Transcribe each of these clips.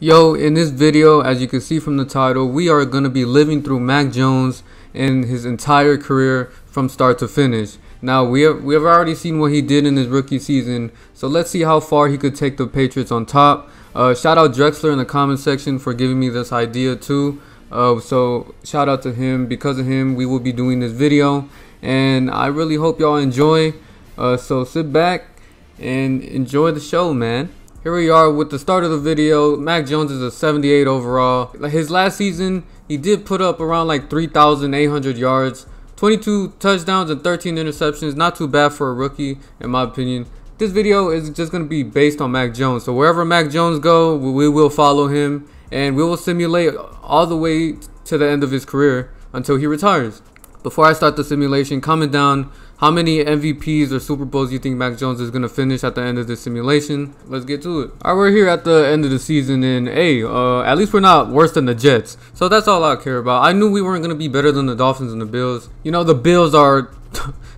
Yo, in this video, as you can see from the title, we are going to be living through Mac Jones and his entire career from start to finish. Now, we have already seen what he did in his rookie season, so let's see how far he could take the Patriots on top. Shout out Drexler in the comment section for giving me this idea too. So shout out to him. Because of him, we will be doing this video, and I really hope y'all enjoy. So sit back and enjoy the show, man. Here we are with the start of the video. Mac Jones is a 78 overall. His last season, he did put up around like 3,800 yards, 22 touchdowns and 13 interceptions. Not too bad for a rookie, in my opinion. This video is just going to be based on Mac Jones. So wherever Mac Jones go, we will follow him, and we will simulate all the way to the end of his career until he retires. Before I start the simulation, comment down how many MVPs or Super Bowls you think Mac Jones is going to finish at the end of this simulation. Let's get to it. All right, we're here at the end of the season, and hey, at least we're not worse than the Jets. So that's all I care about. I knew we weren't going to be better than the Dolphins and the Bills. You know, the Bills are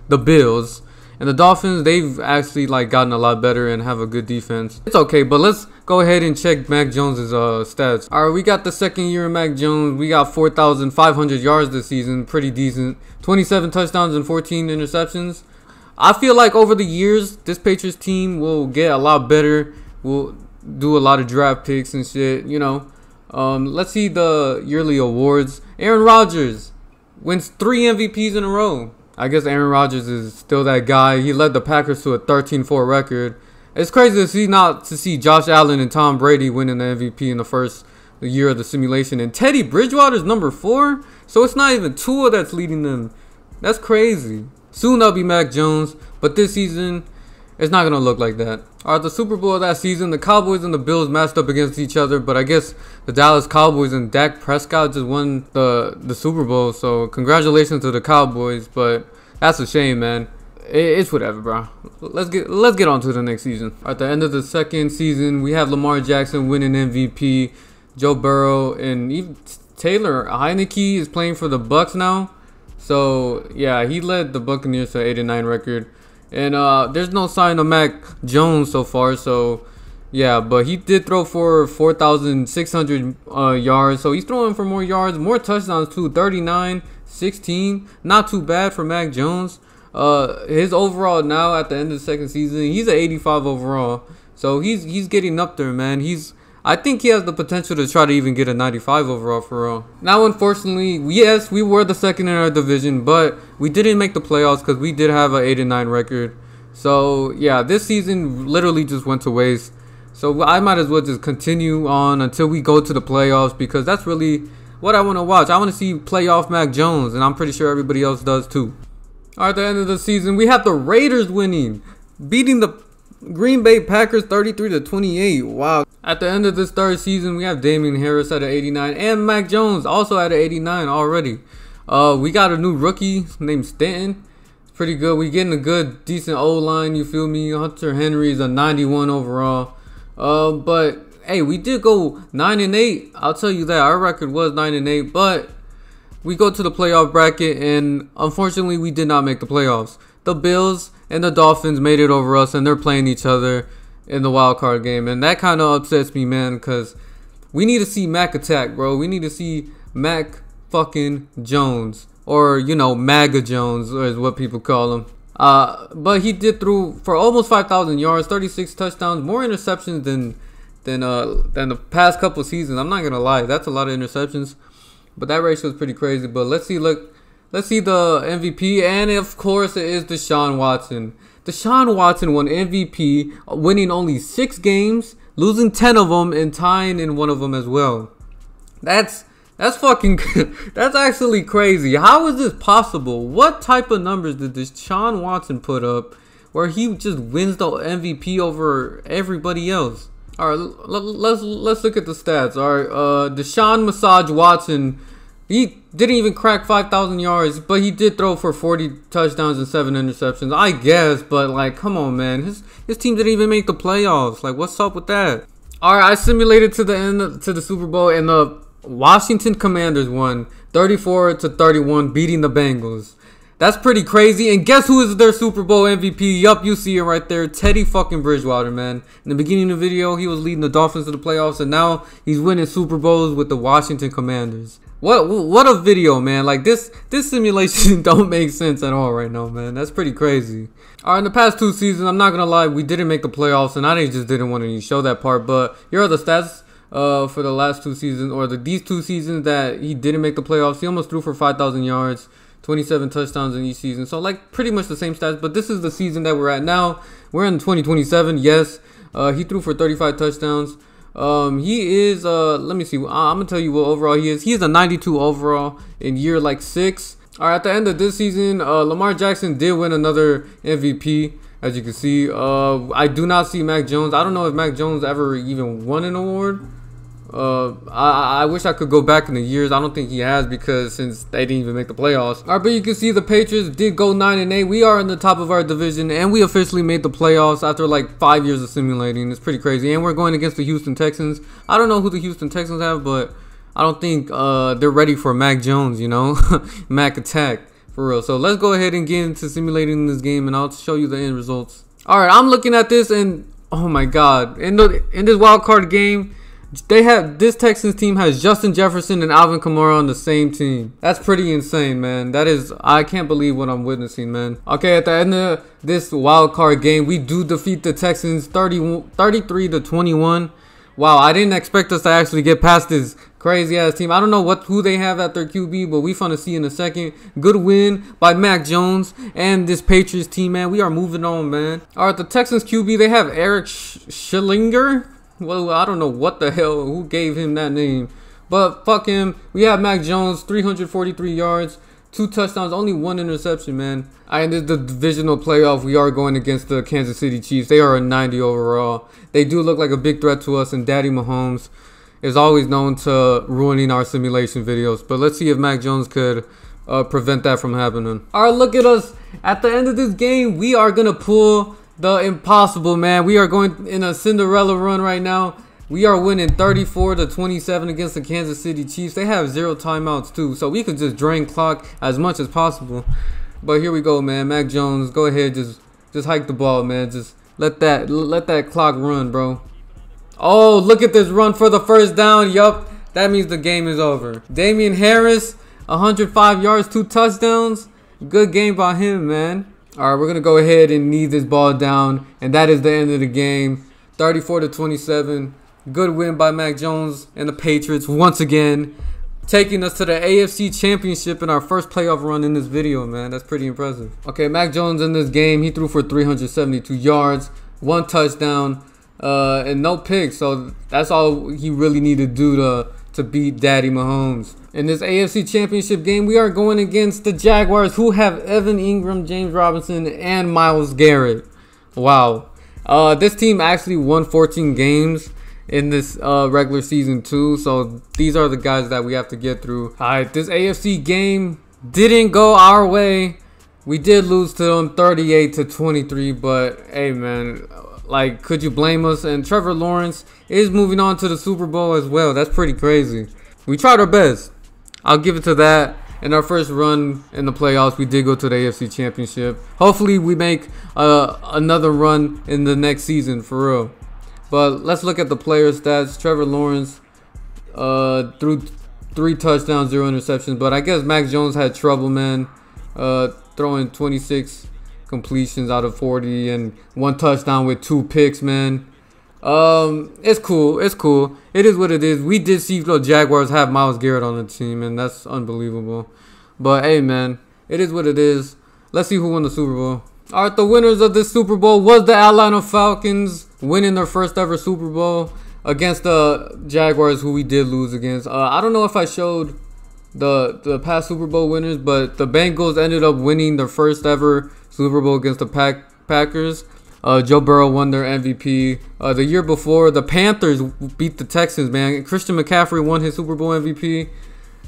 the Bills. And the Dolphins, they've actually like gotten a lot better and have a good defense. It's okay, but let's go ahead and check Mac Jones's stats. All right, we got the second year of Mac Jones. We got 4,500 yards this season, pretty decent. 27 touchdowns and 14 interceptions. I feel like over the years, this Patriots team will get a lot better. We'll do a lot of draft picks and shit, you know. Let's see the yearly awards. Aaron Rodgers wins 3 MVPs in a row. I guess Aaron Rodgers is still that guy. He led the Packers to a 13-4 record. It's crazy to see Josh Allen and Tom Brady winning the MVP in the first year of the simulation. And Teddy Bridgewater's number 4. So it's not even Tua that's leading them. That's crazy. Soon that'll be Mac Jones. But this season, it's not going to look like that. All right, the Super Bowl of that season, the Cowboys and the Bills matched up against each other. But I guess the Dallas Cowboys and Dak Prescott just won the Super Bowl. So congratulations to the Cowboys. But that's a shame, man. It's whatever, bro. Let's get on to the next season. At the end of the second season, we have Lamar Jackson winning MVP. Joe Burrow and even Taylor Heineke is playing for the Bucks now. So yeah, he led the Buccaneers to an 8-9 record. And there's no sign of Mac Jones so far. So yeah, but he did throw for 4,600 yards. So he's throwing for more yards, more touchdowns too. 39, 16, not too bad for Mac Jones. His overall now at the end of the second season, he's an 85 overall. So he's getting up there, man. I think he has the potential to try to even get a 95 overall for real. Now, unfortunately, yes, we were the second in our division, but we didn't make the playoffs because we did have an 8-9 record. So yeah, this season literally just went to waste. So I might as well just continue on until we go to the playoffs, because that's really what I want to watch. I want to see playoff Mac Jones, and I'm pretty sure everybody else does too. All right, at the end of the season, we have the Raiders winning, beating the Green Bay Packers 33-28. Wow. At the end of this third season, we have Damian Harris at an 89 and Mac Jones also at an 89 already. We got a new rookie named Stanton. It's pretty good. We getting a good, decent O-line, you feel me? Hunter Henry is a 91 overall. But hey, we did go 9-8. I'll tell you that. Our record was 9-8, but we go to the playoff bracket, and unfortunately, we did not make the playoffs. The Bills and the Dolphins made it over us, and they're playing each other in the wild card game, and that kind of upsets me, man, because we need to see Mac attack, bro. We need to see Mac fucking Jones, or you know, MAGA Jones is what people call him. But he did throw for almost 5,000 yards, 36 touchdowns, more interceptions than the past couple of seasons. I'm not gonna lie, that's a lot of interceptions, but that ratio is pretty crazy. But let's see the MVP, and of course it is Deshaun Watson. Deshaun Watson won MVP, winning only 6 games, losing 10 of them, and tying in 1 of them as well. That's fucking that's actually crazy. How is this possible? What type of numbers did Deshaun Watson put up where he just wins the MVP over everybody else? All right, let's look at the stats. All right, Deshaun Massage Watson, he didn't even crack 5,000 yards, but he did throw for 40 touchdowns and 7 interceptions, I guess. But like, come on, man, his team didn't even make the playoffs. Like, what's up with that? All right, I simulated to the end to the Super Bowl, and the Washington Commanders won 34-31, beating the Bengals. That's pretty crazy. And guess who is their Super Bowl MVP? Yup, you see it right there. Teddy fucking Bridgewater, man. In the beginning of the video, he was leading the Dolphins to the playoffs, and now he's winning Super Bowls with the Washington Commanders. What a video, man. Like, this simulation don't make sense at all right now, man. That's pretty crazy. All right, in the past 2 seasons, I'm not going to lie, we didn't make the playoffs, and I just didn't want to show that part. But here are the stats for the last 2 seasons, or these 2 seasons that he didn't make the playoffs. He almost threw for 5,000 yards, 27 touchdowns in each season. So, like, pretty much the same stats. But this is the season that we're at now. We're in 2027, yes. He threw for 35 touchdowns. He is, let me see. I'm going to tell you what overall he is. He is a 92 overall in year, like, 6. All right, at the end of this season, Lamar Jackson did win another MVP, as you can see. I do not see Mac Jones. I don't know if Mac Jones ever even won an award. I wish I could go back in the years. I don't think he has, because since they didn't even make the playoffs. All right, but you can see the Patriots did go 9-8. We are in the top of our division, and we officially made the playoffs after like 5 years of simulating. It's pretty crazy. And we're going against the Houston Texans. I don't know who the Houston Texans have, but I don't think they're ready for Mac Jones, you know, Mac attack for real. So let's go ahead and get into simulating this game, and I'll show you the end results. All right, I'm looking at this, and oh my God, in this wild card game, this Texans team has Justin Jefferson and Alvin Kamara on the same team. That's pretty insane, man. I can't believe what I'm witnessing, man. Okay, at the end of this wild card game, we do defeat the Texans 33-21. Wow, I didn't expect us to actually get past this crazy ass team. I don't know who they have at their QB, but we finna see in a second. Good win by Mac Jones and this Patriots team, man. We are moving on, man. All right, the Texans QB, they have Eric Schillinger. Well, I don't know what the hell, who gave him that name, but fuck him. We have Mac Jones, 343 yards, 2 touchdowns, only 1 interception, man. In the divisional playoff, we are going against the Kansas City Chiefs. They are a 90 overall. They do look like a big threat to us, and Daddy Mahomes is always known to ruining our simulation videos. But let's see if Mac Jones could prevent that from happening. All right, look at us. At the end of this game, we are going to pull the impossible, man. We are going in a Cinderella run right now. We are winning 34-27 against the Kansas City Chiefs. They have 0 timeouts too, so we could just drain clock as much as possible. But here we go, man. Mac Jones, go ahead, just hike the ball, man. Just let that clock run, bro. Oh, look at this run for the first down. Yup, that means the game is over. Damian Harris, 105 yards, 2 touchdowns. Good game by him, man. All right, we're going to go ahead and knee this ball down, and that is the end of the game. 34-27. Good win by Mac Jones and the Patriots once again, taking us to the AFC Championship in our first playoff run in this video, man. That's pretty impressive. Okay, Mac Jones in this game, he threw for 372 yards, 1 touchdown, and no picks. So that's all he really needed to do to beat Daddy Mahomes. In this AFC Championship game, we are going against the Jaguars, who have Evan Ingram, James Robinson, and Myles Garrett. Wow. This team actually won 14 games in this regular season too. So these are the guys that we have to get through. All right, this AFC game didn't go our way. We did lose to them 38-23, but hey, man, like, could you blame us? And Trevor Lawrence is moving on to the Super Bowl as well. That's pretty crazy. We tried our best. I'll give it to that. In our first run in the playoffs, we did go to the AFC Championship. Hopefully, we make another run in the next season, for real. But let's look at the player stats. Trevor Lawrence threw 3 touchdowns, 0 interceptions. But I guess Mac Jones had trouble, man, throwing 26 completions out of 40 and 1 touchdown with 2 picks, man. It's cool. It's cool. It is what it is. We did see the Jaguars have Myles Garrett on the team, and that's unbelievable. But hey, man, it is what it is. Let's see who won the Super Bowl. All right, the winners of this Super Bowl was the Atlanta Falcons, winning their first ever Super Bowl against the Jaguars, who we did lose against. I don't know if I showed the past Super Bowl winners, but the Bengals ended up winning their first ever Super Bowl against the Packers. Joe Burrow won their MVP. The year before, the Panthers beat the Texans, man. Christian McCaffrey won his Super Bowl MVP.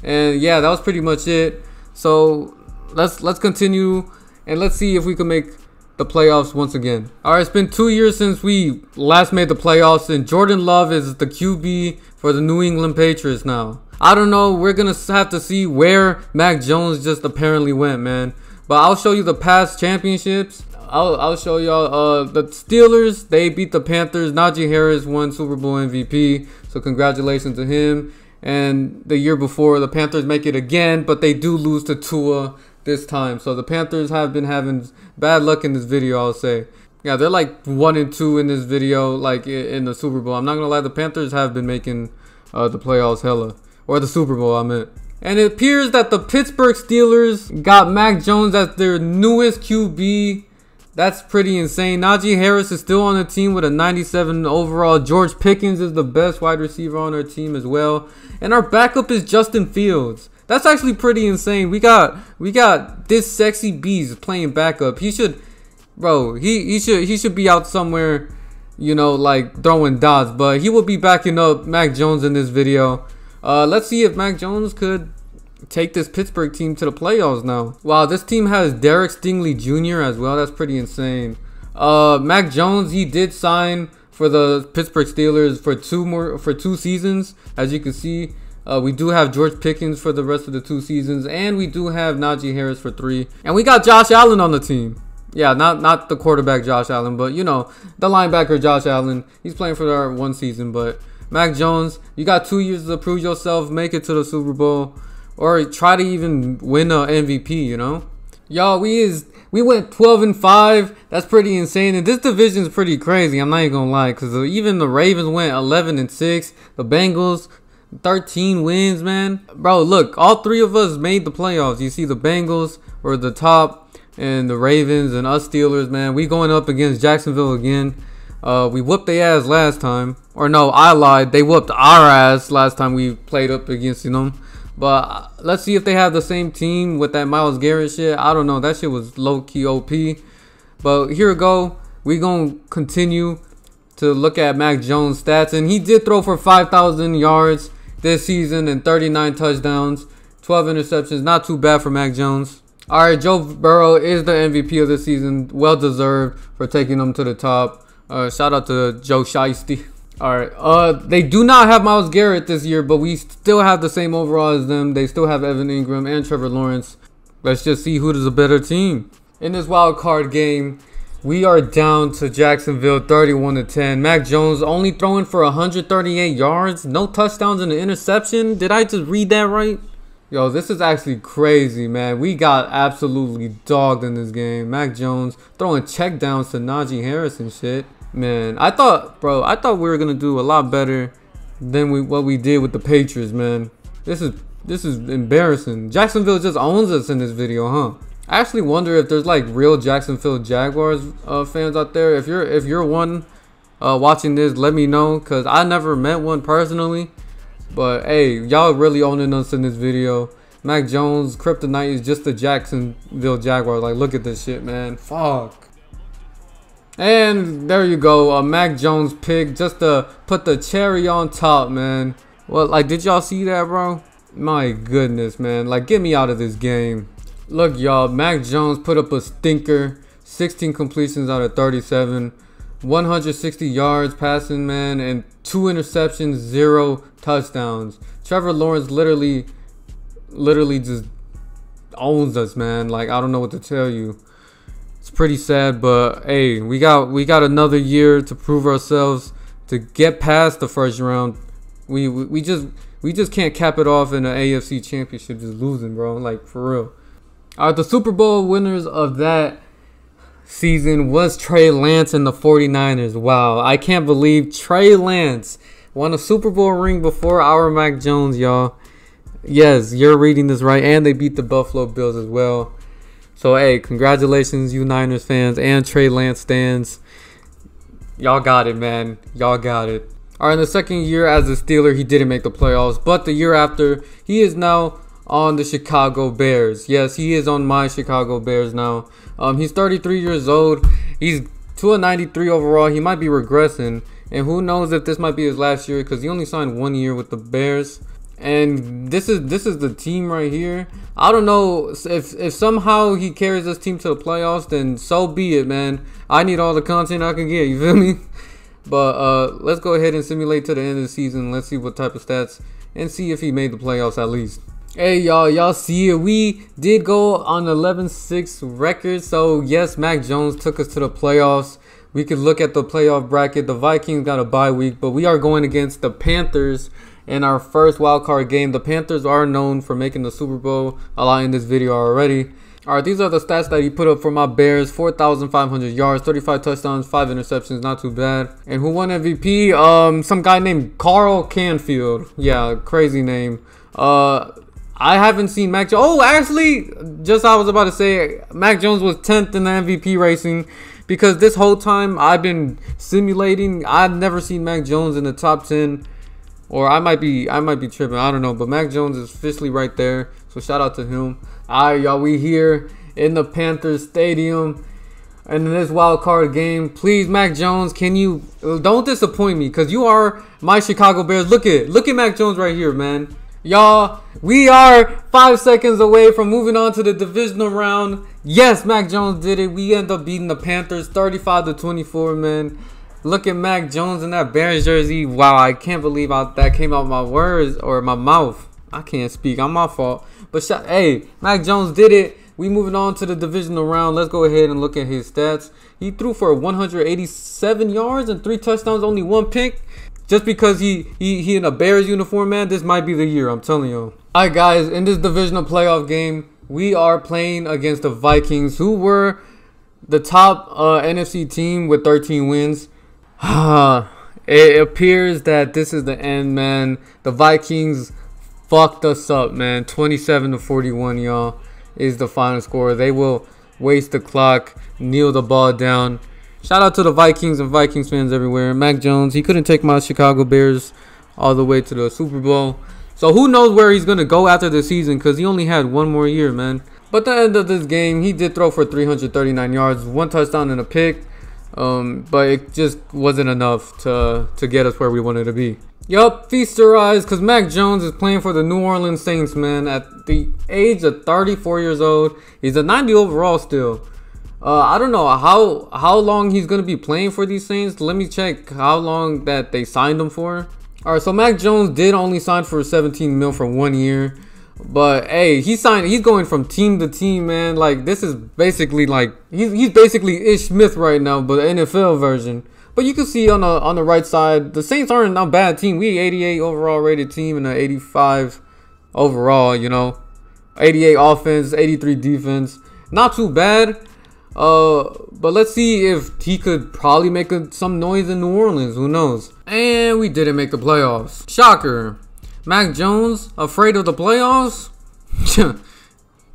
And yeah, that was pretty much it. So let's continue, and let's see if we can make the playoffs once again. All right, it's been 2 years since we last made the playoffs, and Jordan Love is the QB for the New England Patriots now. I don't know. We're going to have to see where Mac Jones just apparently went, man. But I'll show you the past championships. I'll show y'all the Steelers. They beat the Panthers. Najee Harris won Super Bowl MVP. So congratulations to him. And the year before, the Panthers make it again, but they do lose to Tua this time. So the Panthers have been having bad luck in this video, I'll say. Yeah, they're like 1-2 in this video, like in the Super Bowl. I'm not gonna lie, the Panthers have been making the playoffs hella, or the Super Bowl, I meant. And it appears that the Pittsburgh Steelers got Mac Jones as their newest QB. That's pretty insane. Najee Harris is still on the team with a 97 overall. George Pickens is the best wide receiver on our team as well. And our backup is Justin Fields. That's actually pretty insane. We got this sexy beast playing backup. He should, bro, he should be out somewhere, you know, like throwing dots. But he will be backing up Mac Jones in this video. Let's see if Mac Jones could take this Pittsburgh team to the playoffs now. Wow, this team has Derek Stingley Jr. as well. That's pretty insane. Mac Jones, he did sign for the Pittsburgh Steelers for two seasons. As you can see, we do have George Pickens for the rest of the 2 seasons, and we do have Najee Harris for 3. And we got Josh Allen on the team. Yeah, not the quarterback Josh Allen, but you know, the linebacker Josh Allen. He's playing for our 1 season, but Mac Jones, you got 2 years to prove yourself, make it to the Super Bowl, or try to even win a MVP, you know? Y'all, we went 12-5. That's pretty insane. And this division is pretty crazy. I'm not even gonna lie, because even the Ravens went 11-6. The Bengals 13 wins, man. Bro, look, all 3 of us made the playoffs. You see, the Bengals were the top, and the Ravens and us Steelers, man. We going up against Jacksonville again. We whooped their ass last time. Or no, I lied. They whooped our ass last time we played up against them. But let's see if they have the same team with that Myles Garrett shit. I don't know. That shit was low-key OP. But here we go. We're going to continue to look at Mac Jones' stats. And he did throw for 5,000 yards this season and 39 touchdowns. 12 interceptions. Not too bad for Mac Jones. All right, Joe Burrow is the MVP of the season. Well-deserved for taking them to the top. Shout out to Joe Shiesty. Alright, they do not have Myles Garrett this year, but we still have the same overall as them. They still have Evan Ingram and Trevor Lawrence. Let's just see who is a better team. In this wild card game, we are down to Jacksonville 31-10. Mac Jones only throwing for 138 yards. No touchdowns and an interception. Did I just read that right? Yo, this is actually crazy, man. We got absolutely dogged in this game. Mac Jones throwing checkdowns to Najee Harris and shit. Man, I thought we were gonna do a lot better than what we did with the Patriots, man. This is embarrassing. Jacksonville just owns us in this video, huh? I actually wonder if there's like real Jacksonville Jaguars fans out there. If you're one watching this, let me know, cause I never met one personally. But hey, y'all really owning us in this video. Mac Jones, kryptonite is just the Jacksonville Jaguars. Like, look at this shit, man. Fuck. And there you go, a Mac Jones pick just to put the cherry on top, man. Well, like, did y'all see that, bro? My goodness, man. Like, get me out of this game. Look, y'all, Mac Jones put up a stinker. 16 completions out of 37. 160 yards passing, man, and 2 interceptions, 0 touchdowns. Trevor Lawrence literally just owns us, man. Like, I don't know what to tell you. It's pretty sad, but hey, we got another year to prove ourselves to get past the first round. We just can't cap it off in the AFC Championship just losing, bro. Like, for real. All right, the Super Bowl winners of that season was Trey Lance and the 49ers. Wow, I can't believe Trey Lance won a Super Bowl ring before our Mac Jones, y'all. Yes, you're reading this right, and they beat the Buffalo Bills as well. So, hey, congratulations, you Niners fans and Trey Lance stands. Y'all got it, man. Y'all got it. All right, in the second year as a Steeler, he didn't make the playoffs. But the year after, he is now on the Chicago Bears. Yes, he is on my Chicago Bears now. He's 33 years old. He's 293 overall. He might be regressing. And who knows if this might be his last year, because he only signed 1 year with the Bears. And this is the team right here. I don't know if somehow he carries this team to the playoffs, then so be it, man. I need all the content I can get, you feel me? But let's go ahead and simulate to the end of the season. Let's see what type of stats and see if he made the playoffs at least. Hey y'all see it. We did go on 11-6 record. So yes, Mac Jones took us to the playoffs. We could look at the playoff bracket. The Vikings got a bye week, but we are going against the Panthers in our first wild card game. The Panthers are known for making the Super Bowl a lot in this video already. Alright, these are the stats that he put up for my Bears. 4,500 yards, 35 touchdowns, 5 interceptions, not too bad. And who won MVP? Some guy named Carl Canfield. Yeah, crazy name. I haven't seen Mac Jones. Oh, actually, just I was about to say, Mac Jones was 10th in the MVP racing because this whole time I've been simulating. I've never seen Mac Jones in the top 10, or I might be tripping. I don't know, but Mac Jones is officially right there. So shout out to him. All right, y'all, we here in the Panthers Stadium and in this wild card game. Please, Mac Jones, don't disappoint me because you are my Chicago Bears. Look at Mac Jones right here, man. Y'all, we are 5 seconds away from moving on to the divisional round. Yes, Mac Jones did it. We end up beating the Panthers 35-24, man. Look at Mac Jones in that Bears jersey. Wow, I can't believe that came out my words or my mouth. I can't speak. I'm my fault. But hey, Mac Jones did it. We moving on to the divisional round. Let's go ahead and look at his stats. He threw for 187 yards and 3 touchdowns, only 1 pick. Just because he in a Bears uniform, man, this might be the year, I'm telling you. Alright guys, in this divisional playoff game, we are playing against the Vikings, who were the top NFC team with 13 wins. It appears that this is the end, man. The Vikings fucked us up, man. 27-41, y'all, is the final score. They will waste the clock, kneel the ball down. Shout out to the Vikings and Vikings fans everywhere. Mac Jones, he couldn't take my Chicago Bears all the way to the Super Bowl. So who knows where he's going to go after the season, because he only had 1 more year, man. But at the end of this game, he did throw for 339 yards, 1 touchdown and a pick. But it just wasn't enough to get us where we wanted to be. Yup, feast your eyes, because Mac Jones is playing for the New Orleans Saints, man. At the age of 34 years old, he's a 90 overall still. I don't know how long he's going to be playing for these Saints. Let me check how long that they signed him for. Alright, so Mac Jones did only sign for 17 mil for 1 year. But hey, he's going from team to team, man. Like, this is basically like he's basically Ish Smith right now, but the NFL version. But you can see on the right side, the Saints aren't a bad team. We 88 overall rated team and an 85 overall, you know. 88 offense, 83 defense. Not too bad. But let's see if he could probably make some noise in New Orleans. Who knows? And we didn't make the playoffs. Shocker. Mac Jones afraid of the playoffs?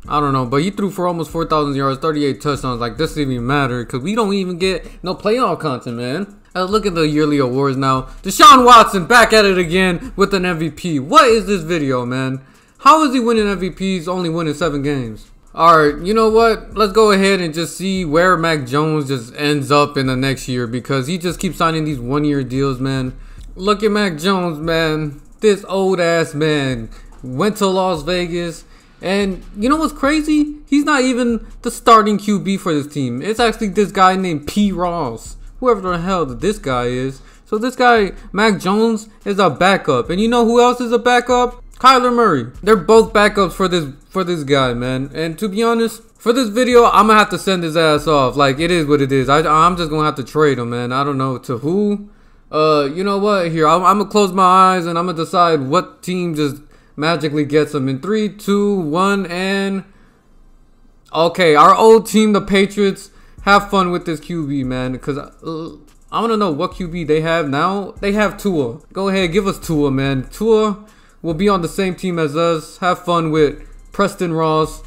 I don't know, but he threw for almost 4,000 yards, 38 touchdowns. Like, this didn't even matter because we don't even get no playoff content, man. Look at the yearly awards now. Deshaun Watson back at it again with an MVP. What is this video, man? How is he winning MVPs only winning 7 games? Alright, you know what? Let's go ahead and just see where Mac Jones just ends up in the next year, because he just keeps signing these 1-year deals, man. Look at Mac Jones, man. This old ass man went to Las Vegas, and you know what's crazy? He's not even the starting QB for this team. It's actually this guy named P. Ross, whoever the hell this guy is. So this guy, Mac Jones, is a backup. And you know who else is a backup? Kyler Murray. They're both backups for this guy, man. And to be honest, for this video, I'm gonna have to send his ass off. Like, it is what it is. I'm just gonna have to trade him, man. I don't know to who. You know what? Here, I'm gonna close my eyes and I'm gonna decide what team just magically gets him in 3, 2, 1, and okay, our old team, the Patriots. Have fun with this QB, man, because I want to know what QB they have now. They have Tua. Go ahead, give us Tua, man. Tua will be on the same team as us. Have fun with Preston Ross.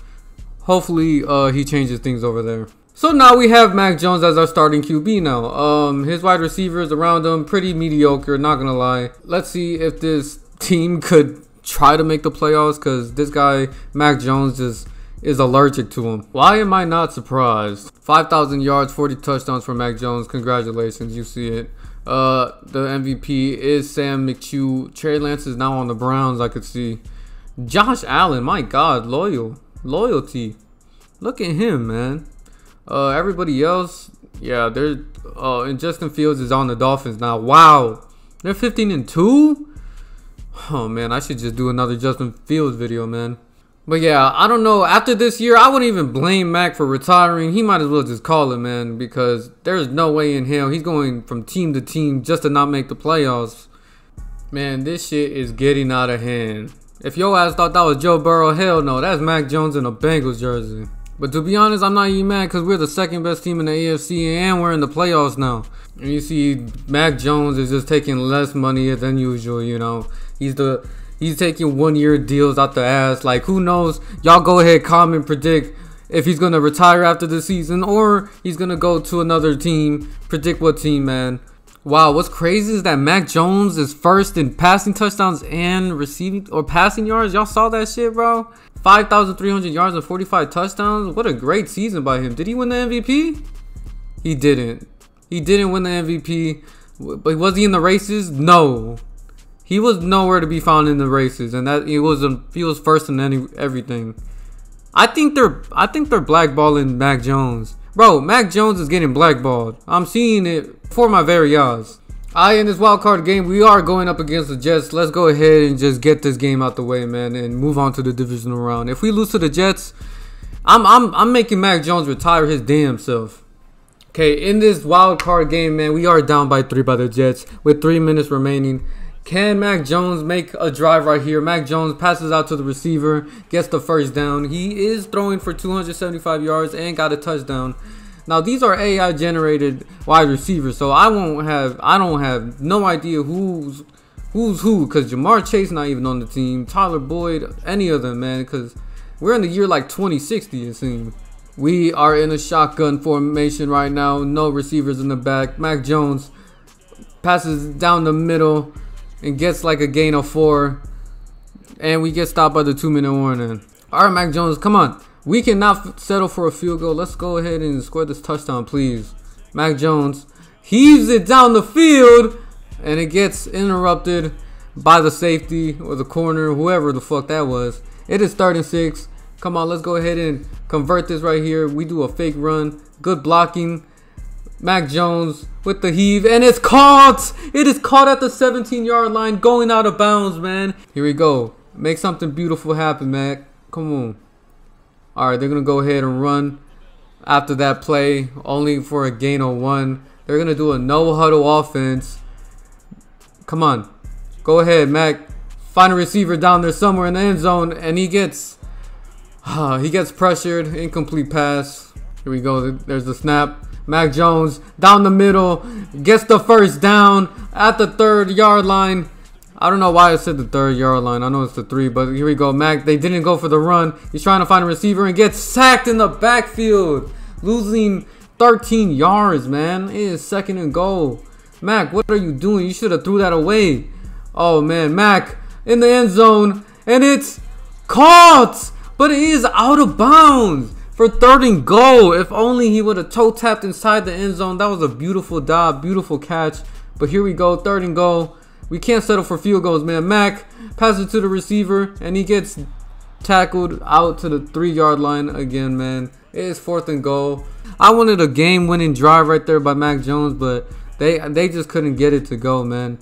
Hopefully, he changes things over there. So now we have Mac Jones as our starting QB now. His wide receivers around him, pretty mediocre, not gonna lie. Let's see if this team could try to make the playoffs, because this guy, Mac Jones, just is allergic to him. Why am I not surprised? 5,000 yards, 40 touchdowns for Mac Jones. Congratulations, you see it. The MVP is Sam McHugh. Trey Lance is now on the Browns, I could see. Josh Allen, my God, loyalty. Look at him, man. Everybody else, yeah, they're and Justin Fields is on the Dolphins now. Wow, they're 15-2. Oh man, I should just do another Justin Fields video, man. But yeah, I don't know. After this year, I wouldn't even blame Mac for retiring. He might as well just call it, man, because there's no way in hell he's going from team to team just to not make the playoffs. Man, this shit is getting out of hand. If your ass thought that was Joe Burrow, hell no, that's Mac Jones in a Bengals jersey. But to be honest, I'm not even mad because we're the second best team in the AFC and we're in the playoffs now. And you see, Mac Jones is just taking less money than usual, you know. He's taking 1 year deals out the ass. Like, who knows? Y'all go ahead, comment, predict if he's going to retire after the season or he's going to go to another team. Predict what team, man. Wow, what's crazy is that Mac Jones is first in passing touchdowns and receiving or passing yards. Y'all saw that shit, bro? 5,300 yards and 45 touchdowns. What a great season by him. Did he win the MVP? He didn't. He didn't win the MVP. But was he in the races? No. He was nowhere to be found in the races, and that he was first in everything. I think they're blackballing Mac Jones. Bro, Mac Jones is getting blackballed. I'm seeing it for my very eyes. In this wild card game, we are going up against the Jets. Let's go ahead and just get this game out the way, man, and move on to the divisional round. If we lose to the Jets, I'm making Mac Jones retire his damn self. Okay, in this wild card game, man, we are down by 3 by the Jets with 3 minutes remaining. Can Mac Jones make a drive right here? Mac Jones passes out to the receiver, gets the first down. He is throwing for 275 yards and got a touchdown. Now these are AI generated wide receivers, so I don't have no idea who's who, because Jamar Chase not even on the team, Tyler Boyd, any of them, man, because we're in the year like 2060 it seems. We are in a shotgun formation right now, no receivers in the back. Mac Jones passes down the middle and gets like a gain of 4, and we get stopped by the 2-minute warning. All right, Mac Jones, come on. We cannot settle for a field goal. Let's go ahead and score this touchdown, please. Mac Jones heaves it down the field, and it gets interrupted by the safety or the corner, whoever the fuck that was. It is 3rd and 6. Come on, let's go ahead and convert this right here. We do a fake run. Good blocking. Mac Jones with the heave, and it's caught. It is caught at the 17-yard line, going out of bounds, man. Here we go. Make something beautiful happen, Mac. Come on. All right, they're going to go ahead and run after that play, only for a gain of 1. They're going to do a no-huddle offense. Come on. Go ahead, Mac. Find a receiver down there somewhere in the end zone, and he gets pressured. Incomplete pass. Here we go. There's the snap. Mac Jones down the middle, gets the first down at the 3rd-yard line. I don't know why I said the 3rd-yard line. I know it's the 3, but here we go. Mac, they didn't go for the run. He's trying to find a receiver and gets sacked in the backfield, losing 13 yards, man. It is 2nd and goal. Mac, what are you doing? You should have threw that away. Oh, man. Mac in the end zone, and it's caught, but it is out of bounds. For 3rd and goal. If only he would have toe tapped inside the end zone. That was a beautiful dive, beautiful catch. But here we go, 3rd and goal. We can't settle for field goals, man. Mac passes to the receiver, and he gets tackled out to the 3-yard line again, man. It is 4th and goal. I wanted a game-winning drive right there by Mac Jones, but they just couldn't get it to go, man.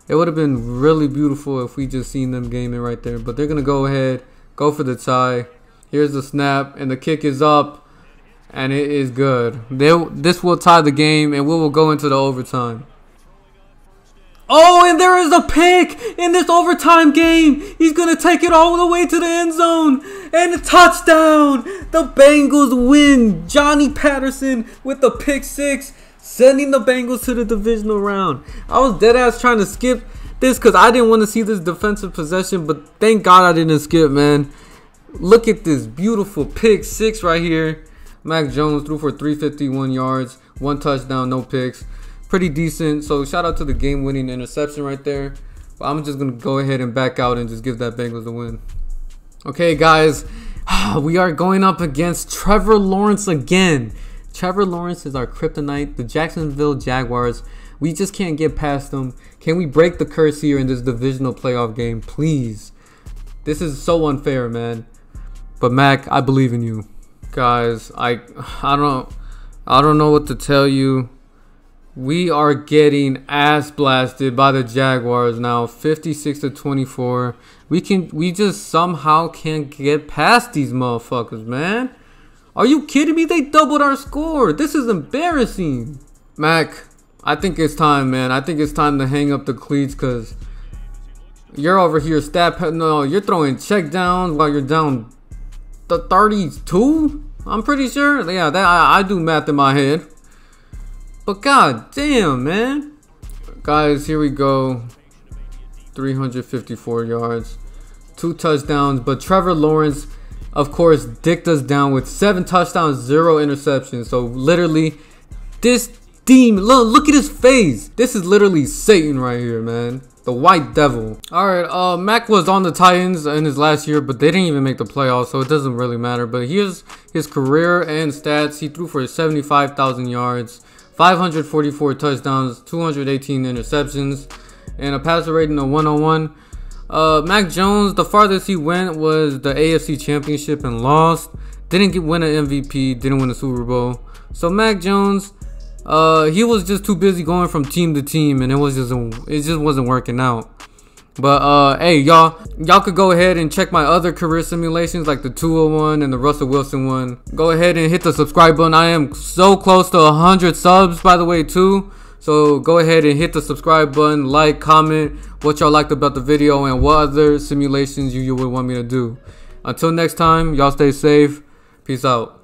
It would have been really beautiful if we just seen them game it right there. But they're going to go ahead, go for the tie. Here's the snap, and the kick is up, and it is good. This will tie the game, and we will go into the overtime. Oh, and there is a pick in this overtime game. He's going to take it all the way to the end zone, and a touchdown. The Bengals win. Johnny Patterson with the pick 6, sending the Bengals to the divisional round. I was deadass trying to skip this because I didn't want to see this defensive possession, but thank God I didn't skip, man. Look at this beautiful pick 6 right here. Mac Jones threw for 351 yards, 1 touchdown, no picks. Pretty decent. So shout out to the game-winning interception right there. But I'm just going to go ahead and back out and just give that Bengals the win. Okay, guys. We are going up against Trevor Lawrence again. Trevor Lawrence is our kryptonite. The Jacksonville Jaguars. We just can't get past them. Can we break the curse here in this divisional playoff game? Please. This is so unfair, man. But Mac, I believe in you. Guys, I don't know what to tell you. We are getting ass blasted by the Jaguars now, 56-24. We just somehow can't get past these motherfuckers, man. Are you kidding me? They doubled our score. This is embarrassing. Mac, I think it's time, man. I think it's time to hang up the cleats, because you're over here you're throwing check downs while you're down the 32. I'm pretty sure. Yeah, I do math in my head. But god damn, man. Guys, here we go. 354 yards, 2 touchdowns. But Trevor Lawrence, of course, dicked us down with 7 touchdowns, 0 interceptions. So literally, this demon, look at his face. This is literally Satan right here, man. The white devil. Alright, Mac was on the Titans in his last year, but they didn't even make the playoffs, so it doesn't really matter. But here's his career and stats. He threw for 75,000 yards, 544 touchdowns, 218 interceptions, and a passer rating of 101. Mac Jones, the farthest he went was the AFC Championship and lost. Didn't win an MVP, didn't win a Super Bowl. So Mac Jones, he was just too busy going from team to team, and it just wasn't working out. But hey, y'all could go ahead and check my other career simulations, like the Tua one and the Russell Wilson one. Go ahead and hit the subscribe button. I am so close to 100 subs, by the way, too. So go ahead and hit the subscribe button, like, comment what y'all liked about the video and what other simulations you would want me to do. Until next time, y'all stay safe. Peace out.